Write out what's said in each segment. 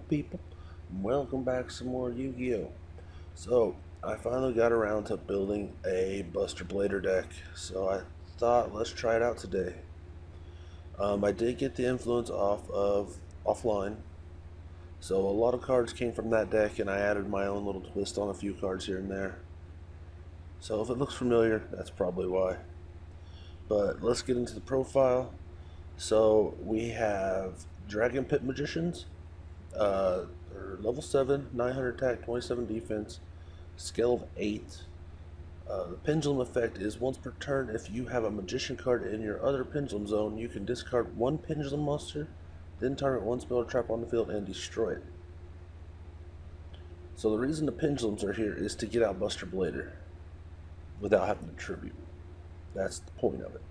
people, welcome back some more Yu-Gi-Oh! So, I finally got around to building a Buster Blader deck, so I thought let's try it out today. I did get the influence off of offline, so a lot of cards came from that deck and I added my own little twist on a few cards here and there. So if it looks familiar, that's probably why. But let's get into the profile. So we have Dragon Pit Magicians, they're level 7, 900 attack, 27 defense, scale of 8. The pendulum effect is once per turn, if you have a magician card in your other pendulum zone, you can discard one pendulum monster, then target one spell or trap on the field and destroy it. So the reason the pendulums are here is to get out Buster Blader without having to tribute. That's the point of it.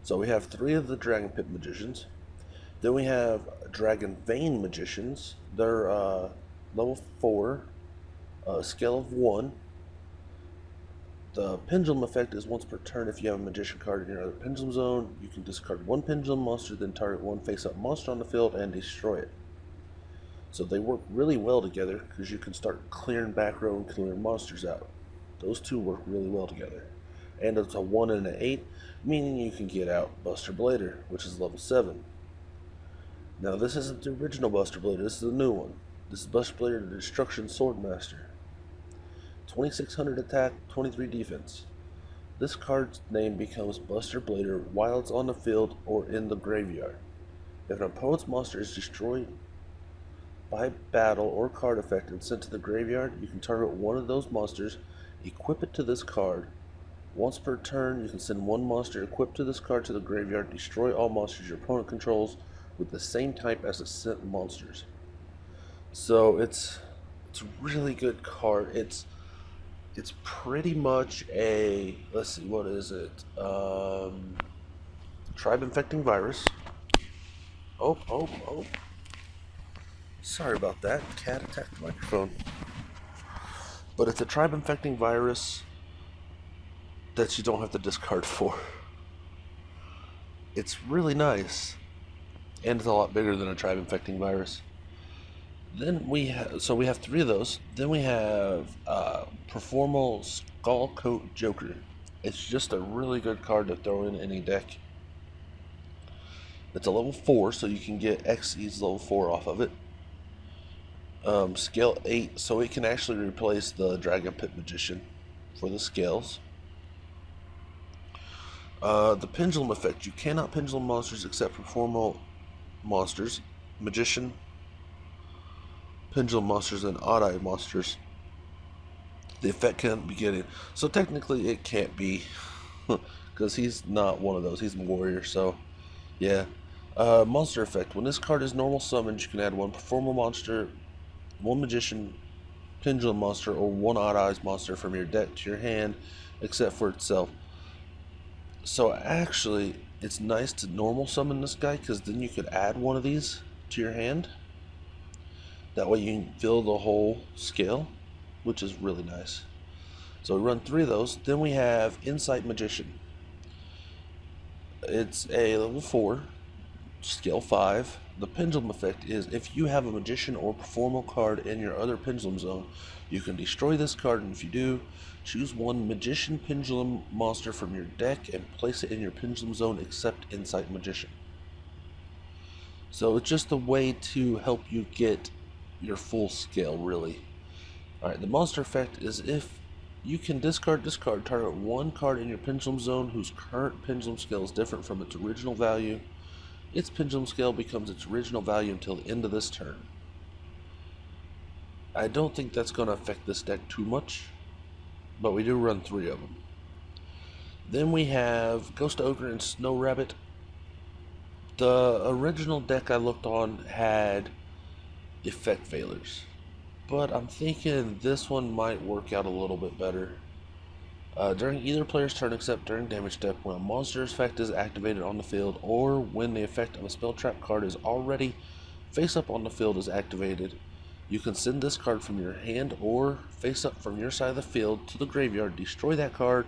So we have 3 of the Dragon Pit Magicians. Then we have Dragon Vein Magicians. They're level 4, scale of 1. The pendulum effect is once per turn. If you have a magician card in your other pendulum zone, you can discard one pendulum monster, then target one face-up monster on the field and destroy it. So they work really well together because you can start clearing back row and clearing monsters out. Those two work really well together. And it's a 1 and an 8, meaning you can get out Buster Blader, which is level 7. Now this isn't the original Buster Blader, this is the new one. This is Buster Blader, the Destruction Swordmaster. 2600 attack, 23 defense. This card's name becomes Buster Blader while it's on the field or in the graveyard. If an opponent's monster is destroyed by battle or card effect and sent to the graveyard, you can target one of those monsters, equip it to this card. Once per turn, you can send one monster equipped to this card to the graveyard, destroy all monsters your opponent controls with the same type as the sent monsters. So it's a really good card. It's pretty much a, let's see, what is it? Tribe Infecting Virus. Oh. Sorry about that. Cat attacked the microphone. But it's a Tribe Infecting Virus that you don't have to discard for. It's really nice. And it's a lot bigger than a Tribe Infecting Virus. Then we have 3 of those. Then we have Performal Skullcoat Joker. It's just a really good card to throw in any deck. It's a level 4, so you can get Xyz level 4 off of it. Scale 8, so it can actually replace the Dragon Pit Magician for the scales. The Pendulum effect. You cannot pendulum monsters except Performal monsters, Magician, pendulum monsters, and odd-eye monsters. The effect can't be getting, so technically it can't be, because he's not one of those. He's a warrior, so yeah. Monster effect. When this card is normal summoned, you can add one performal monster, one magician, pendulum monster, or one odd-eyes monster from your deck to your hand, except for itself. So actually, it's nice to normal summon this guy, because then you could add one of these to your hand. That way you can fill the whole scale, which is really nice. So we run 3 of those. Then we have Insight Magician. It's a level 4, scale 5. The pendulum effect is if you have a magician or performal card in your other pendulum zone, you can destroy this card, and if you do, choose one magician pendulum monster from your deck and place it in your pendulum zone except Insight Magician. So it's just a way to help you get your full scale, really. Alright, the monster effect is if you can discard this card, target one card in your pendulum zone whose current pendulum scale is different from its original value. Its pendulum scale becomes its original value until the end of this turn. I don't think that's going to affect this deck too much, but we do run 3 of them. Then we have Ghost Ogre and Snow Rabbit. The original deck I looked on had effect failures, but I'm thinking this one might work out a little bit better. During either player's turn except during damage step, when a monster's effect is activated on the field, or when the effect of a spell trap card is already face up on the field is activated, you can send this card from your hand or face up from your side of the field to the graveyard, destroy that card.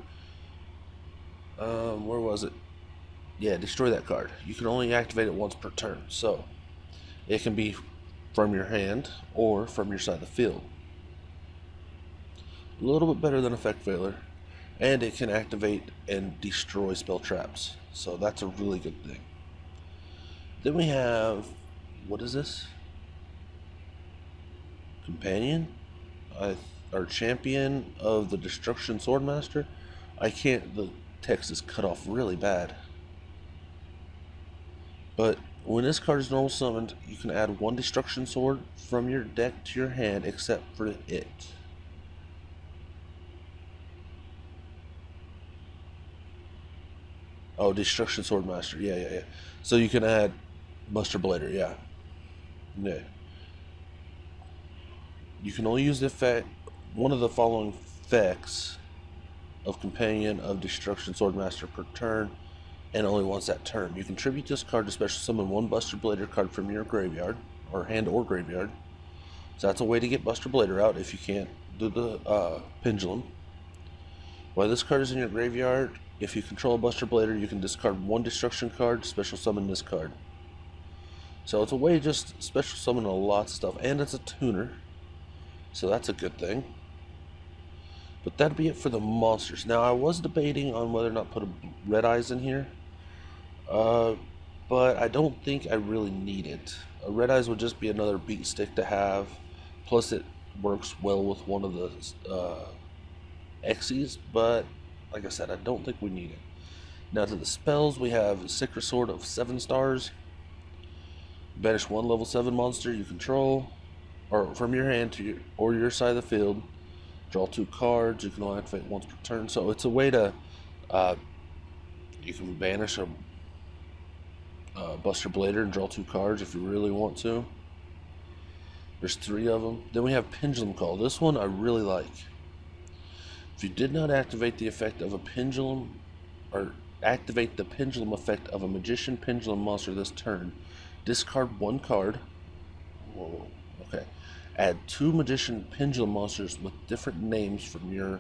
Where was it? Yeah, destroy that card. You can only activate it once per turn, so it can be from your hand or from your side of the field. A little bit better than Effect Veiler, and it can activate and destroy spell traps, so that's a really good thing. Then we have, what is this? Companion? Our champion of the Destruction Swordmaster? I can't, the text is cut off really bad. But when this card is normal summoned, you can add one Destruction Sword from your deck to your hand except for it. Oh, Destruction Swordmaster. Yeah. So you can add Buster Blader, yeah. You can only use the effect, one of the following effects of Companion of Destruction Swordmaster per turn, and only once that turn. You can tribute this card to special summon one Buster Blader card from your graveyard, or hand or graveyard. So that's a way to get Buster Blader out if you can't do the Pendulum. While this card is in your graveyard, if you control a Buster Blader, you can discard one destruction card, special summon this card. So it's a way to just special summon a lot of stuff, and it's a tuner, so that's a good thing. But that'd be it for the monsters. Now I was debating on whether or not put a Red Eyes in here, but I don't think I really need it. A Red Eyes would just be another beat stick to have, plus it works well with one of the Xyz, but like I said, I don't think we need it. Now to the spells, we have Sacred Sword of 7 stars. Banish one level 7 monster you control, or from your hand to your side of the field. Draw 2 cards. You can only activate once per turn. So it's a way to you can banish a Buster Blader and draw 2 cards if you really want to. There's 3 of them. Then we have Pendulum Call. This one I really like. If you did not activate the effect of a pendulum, or activate the pendulum effect of a Magician Pendulum monster this turn, discard 1 card. Whoa, okay. Add 2 Magician Pendulum monsters with different names from your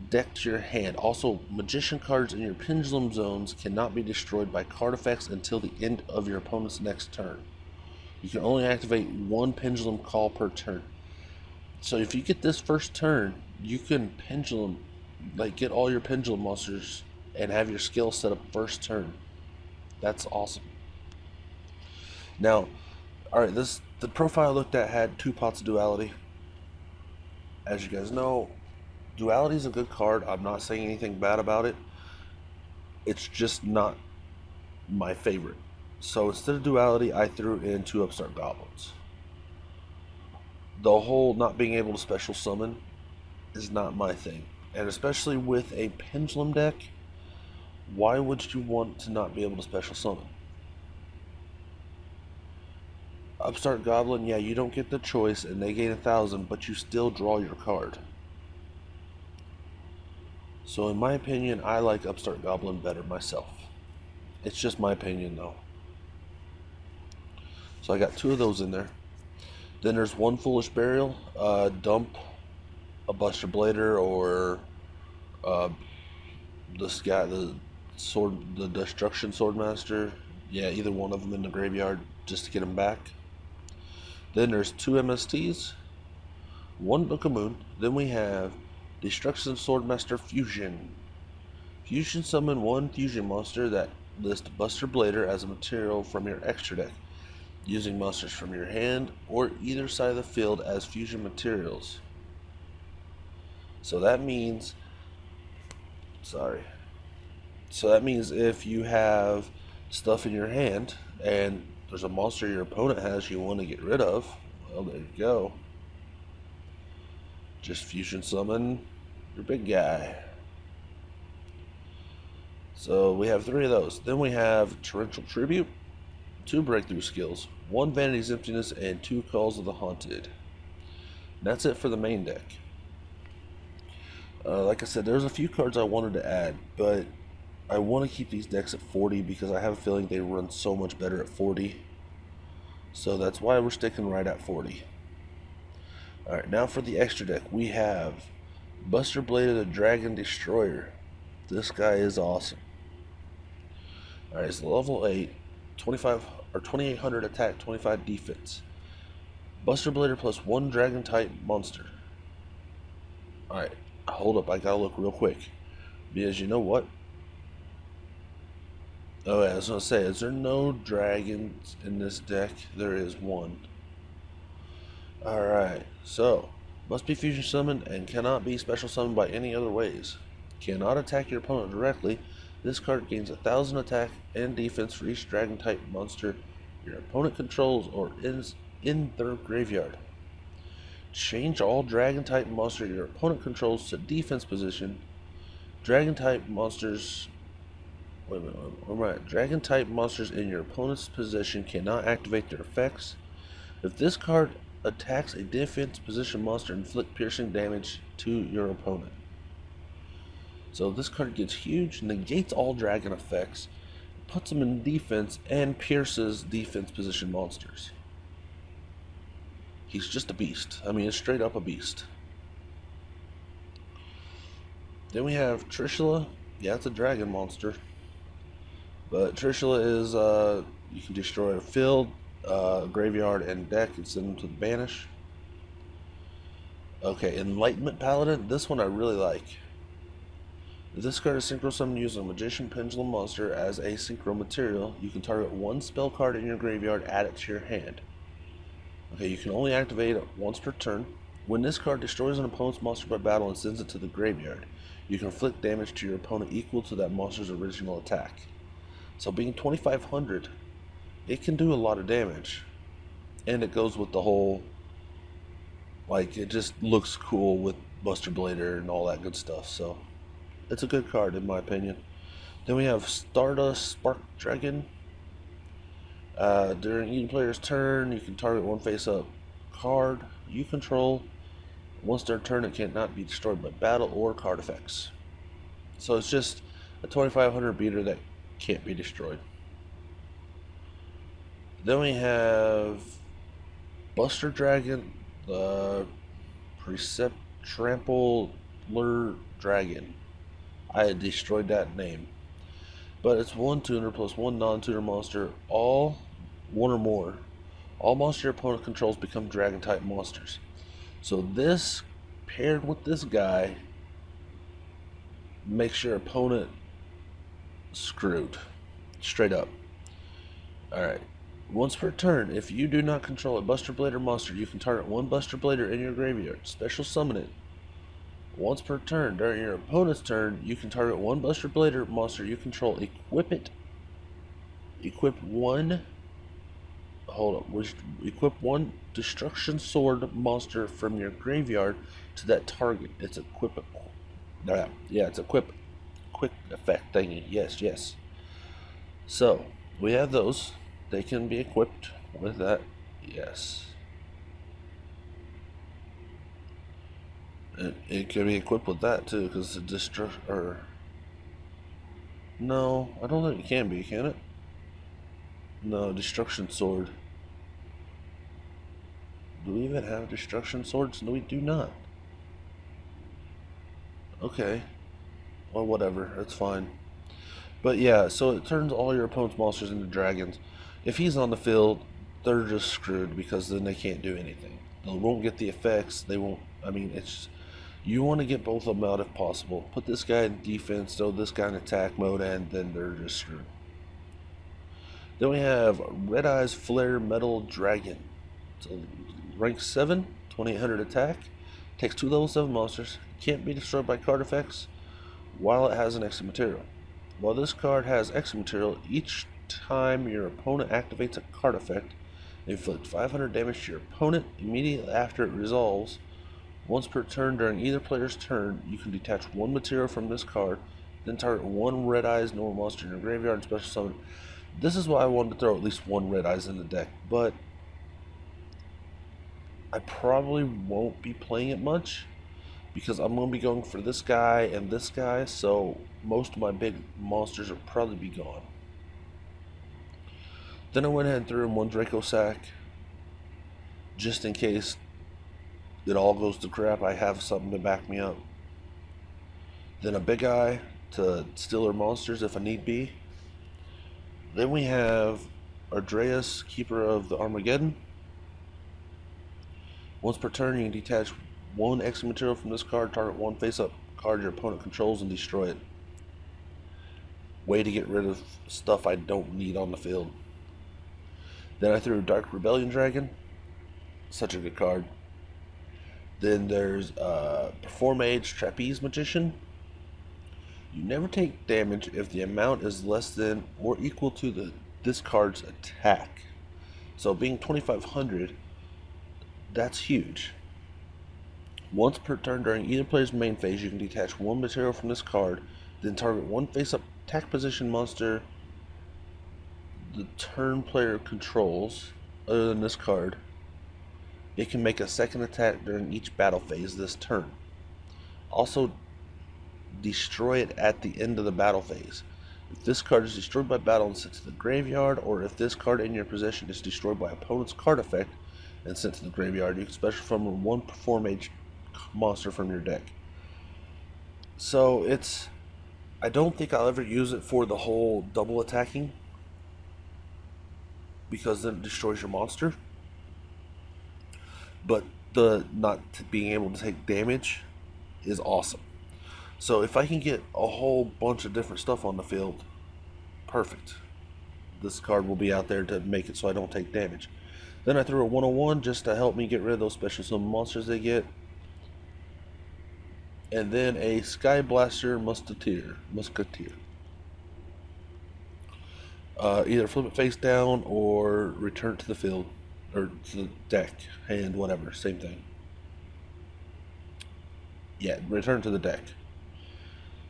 deck to your hand. Also, Magician cards in your Pendulum zones cannot be destroyed by card effects until the end of your opponent's next turn. You can only activate 1 Pendulum Call per turn. So if you get this first turn, you can Pendulum, get all your Pendulum monsters and have your skill set up first turn. That's awesome. Now, alright, the profile I looked at had 2 pots of Duality. As you guys know, Duality is a good card. I'm not saying anything bad about it. It's just not my favorite. So instead of Duality, I threw in 2 Upstart Goblins. The whole not being able to special summon is not my thing. And especially with a Pendulum deck, why would you want to not be able to special summon? Upstart Goblin, yeah, you don't get the choice and they gain 1,000, but you still draw your card. So in my opinion, I like Upstart Goblin better myself. It's just my opinion though. So I got 2 of those in there. Then there's 1 Foolish Burial. Dump a Buster Blader or this guy, the Destruction Swordmaster. Yeah, either one of them in the graveyard just to get them back. Then there's 2 MSTs, 1 Book of Moon. Then we have Destruction Swordmaster Fusion. Fusion summon 1 fusion monster that lists Buster Blader as a material from your extra deck, using monsters from your hand or either side of the field as fusion materials. So that means, if you have stuff in your hand and there's a monster your opponent has you want to get rid of, well, there you go. Just fusion summon your big guy. So we have 3 of those. Then we have Torrential Tribute, 2 breakthrough skills, 1 Vanity's Emptiness, and 2 Calls of the Haunted. And that's it for the main deck. Like I said, there's a few cards I wanted to add, but I want to keep these decks at 40 because I have a feeling they run so much better at 40. So that's why we're sticking right at 40. Alright, now for the extra deck, we have Buster Blader the Dragon Destroyer. This guy is awesome. Alright, it's level 8, 25 or 2800 attack, 25 defense. Buster Blader plus 1 dragon type monster. Alright, hold up, I gotta look real quick. Because you know what? Oh yeah, I was gonna say, is there no dragons in this deck? There is one. Alright, so must be fusion summoned and cannot be special summoned by any other ways. Cannot attack your opponent directly. This card gains 1,000 attack and defense for each dragon type monster your opponent controls or is in their graveyard. Change all dragon type monster your opponent controls to defense position. Dragon type monsters. Wait a minute, where am I at? Dragon type monsters in your opponent's position cannot activate their effects. If this card attacks a defense position monster, inflict piercing damage to your opponent. So this card gets huge, negates all dragon effects, puts them in defense, and pierces defense position monsters. He's just a beast. I mean, it's straight up a beast. Then we have Trishula. Yeah, it's a dragon monster. But Trishula is, you can destroy a field, graveyard, and deck and send them to the banish. Okay, Enlightenment Paladin. This one I really like. If this card is synchro summoned using a Magician Pendulum monster as a synchro material, you can target one spell card in your graveyard, add it to your hand. Okay, you can only activate it once per turn. When this card destroys an opponent's monster by battle and sends it to the graveyard, you can inflict damage to your opponent equal to that monster's original attack. So being 2,500, it can do a lot of damage. And it goes with the whole, like, it just looks cool with Buster Blader and all that good stuff. So it's a good card in my opinion. Then we have Stardust Spark Dragon. During each player's turn, you can target one face-up card you control. Once their turn, it cannot be destroyed by battle or card effects. So it's just a 2,500 beater that can't be destroyed. Then we have Buster Dragon, the Precept Trampler Dragon. I had destroyed that name. But it's one tuner plus one non-tuner monster, all one or more. All monsters your opponent controls become dragon type monsters. So this, paired with this guy, makes your opponent screwed. Straight up. Alright. Once per turn, if you do not control a Buster Blader monster, you can target one Buster Blader in your graveyard. Special summon it. Once per turn, during your opponent's turn, you can target one Buster Blader monster you control. Equip it. Equip one. Hold up. Equip one Destruction Sword monster from your graveyard to that target. It's equip. Yeah, it's equip. Quick effect thingy. Yes. So we have those. They can be equipped with that. Yes. It can be equipped with that too, because the no, I don't think it can be, can it? No, Destruction Sword. Do we even have Destruction Swords? No, we do not. Okay. Well, whatever, that's fine. But yeah, so it turns all your opponent's monsters into dragons. If he's on the field, they're just screwed, because then they can't do anything. They won't get the effects, they won't, I mean, it's, you want to get both of them out if possible. Put this guy in defense, throw this guy in attack mode, and then they're just screwed. Then we have Red Eyes Flare Metal Dragon. So rank 7, 2800 attack. Takes 2 level 7 monsters. Can't be destroyed by card effects while it has an extra material. While this card has extra material, each time your opponent activates a card effect, inflict 500 damage to your opponent immediately after it resolves. Once per turn during either player's turn, you can detach one material from this card, then target one Red Eyes normal monster in your graveyard and special summon. This is why I wanted to throw at least one Red Eyes in the deck, but I probably won't be playing it much because I'm going to be going for this guy and this guy, so most of my big monsters will probably be gone. Then I went ahead and threw in one Draco Sack just in case it all goes to crap. I have something to back me up. Then a big eye to steal their monsters if I need be. Then we have Ardreus, Keeper of the Armageddon. Once per turn, you can detach one extra material from this card, target one face-up card your opponent controls, and destroy it. Way to get rid of stuff I don't need on the field. Then I threw Dark Rebellion Dragon. Such a good card. Then there's Perform Age Trapeze Magician. You never take damage if the amount is less than or equal to this card's attack. So being 2,500, that's huge. Once per turn during either player's main phase, you can detach one material from this card, then target one face-up attack position monster the turn player controls, other than this card. It can make a second attack during each battle phase this turn. Also, destroy it at the end of the battle phase. If this card is destroyed by battle and sent to the graveyard, or if this card in your possession is destroyed by opponent's card effect and sent to the graveyard, you can special summon one Perform Age monster from your deck. So I don't think I'll ever use it for the whole double attacking, because then it destroys your monster. But the not being able to take damage is awesome. So if I can get a whole bunch of different stuff on the field, perfect. This card will be out there to make it so I don't take damage. Then I threw a 101 just to help me get rid of those special summon monsters they get. And then a Sky Blaster Musketeer. Either flip it face down or return to the field, or to the deck, hand, whatever, same thing. Yeah, return to the deck.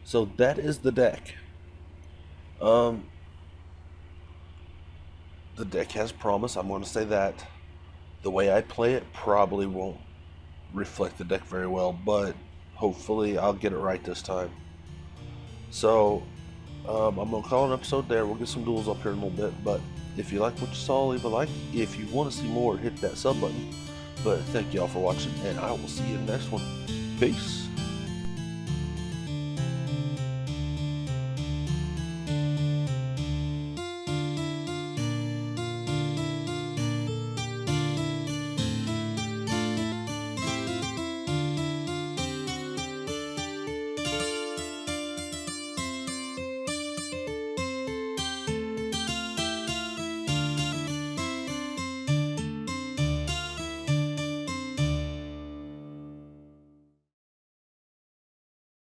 So that is the deck. The deck has promise, I'm going to say that. The way I play it probably won't reflect the deck very well, but hopefully I'll get it right this time. So, I'm going to call an episode there. We'll get some duels up here in a little bit, but if you like what you saw, leave a like. If you want to see more, hit that sub button. But thank you all for watching, and I will see you in the next one. Peace.